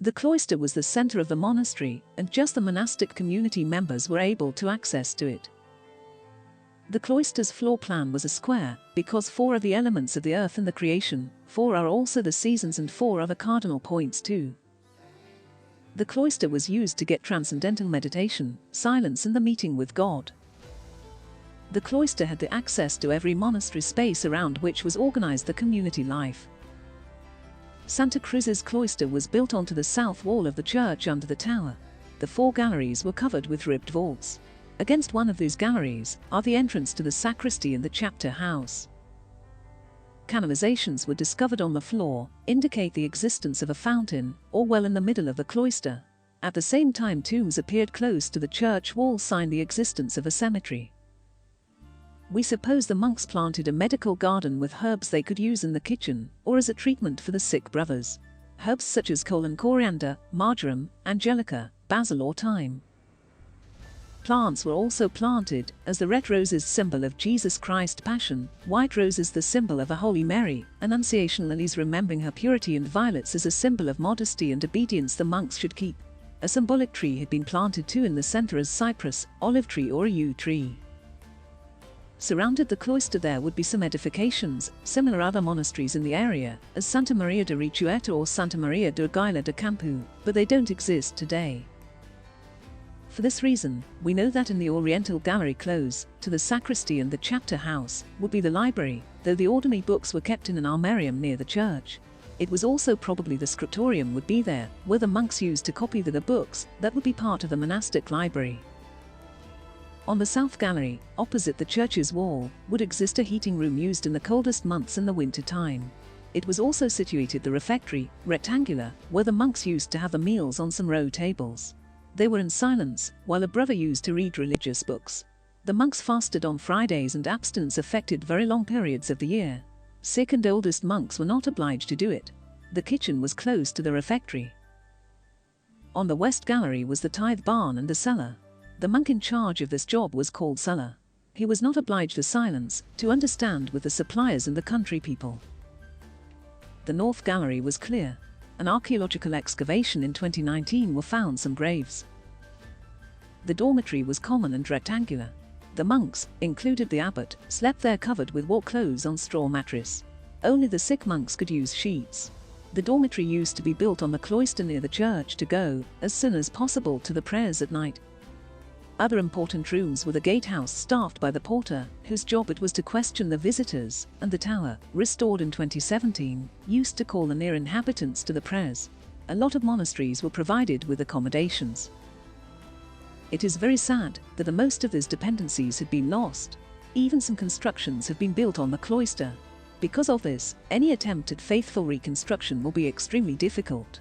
The cloister was the center of the monastery, and just the monastic community members were able to access to it. The cloister's floor plan was a square, because 4 are the elements of the earth and the creation, 4 are also the seasons, and 4 are the cardinal points too. The cloister was used to get transcendental meditation, silence, and the meeting with God. The cloister had the access to every monastery space around which was organized the community life. Santa Cruz's cloister was built onto the south wall of the church under the tower. The 4 galleries were covered with ribbed vaults. Against one of these galleries are the entrance to the sacristy and the chapter house. Canalizations were discovered on the floor, indicate the existence of a fountain or well in the middle of the cloister. At the same time, tombs appeared close to the church wall, sign the existence of a cemetery. We suppose the monks planted a medical garden with herbs they could use in the kitchen or as a treatment for the sick brothers. Herbs such as cole and coriander, marjoram, angelica, basil or thyme. Plants were also planted, as the red rose is symbol of Jesus Christ's passion, white rose is the symbol of a Holy Mary, Annunciation lilies remembering her purity, and violets is a symbol of modesty and obedience the monks should keep. A symbolic tree had been planted too in the center as cypress, olive tree or a yew tree. Surrounded the cloister there would be some edifications, similar other monasteries in the area, as Santa Maria de Richueta or Santa Maria de Gaila de Campo, but they don't exist today. For this reason, we know that in the Oriental gallery close to the sacristy and the chapter house would be the library, though the ordinary books were kept in an armarium near the church. It was also probably the scriptorium would be there, where the monks used to copy the books that would be part of the monastic library. On the south gallery, opposite the church's wall, would exist a heating room used in the coldest months in the winter time. It was also situated the refectory, rectangular, where the monks used to have the meals on some row tables. They were in silence, while a brother used to read religious books. The monks fasted on Fridays, and abstinence affected very long periods of the year. Sick and oldest monks were not obliged to do it. The kitchen was close to the refectory. On the west gallery was the tithe barn and the cellar. The monk in charge of this job was called cellar. He was not obliged to silence, to understand with the suppliers and the country people. The north gallery was clear. An archaeological excavation in 2019 were found some graves. The dormitory was common and rectangular. The monks, included the abbot, slept there covered with war clothes on straw mattress. Only the sick monks could use sheets. The dormitory used to be built on the cloister near the church to go, as soon as possible, to the prayers at night. Other important rooms were the gatehouse staffed by the porter, whose job it was to question the visitors, and the tower, restored in 2017, used to call the near inhabitants to the prayers. A lot of monasteries were provided with accommodations. It is very sad that the most of these dependencies had been lost. Even some constructions have been built on the cloister. Because of this, any attempt at faithful reconstruction will be extremely difficult.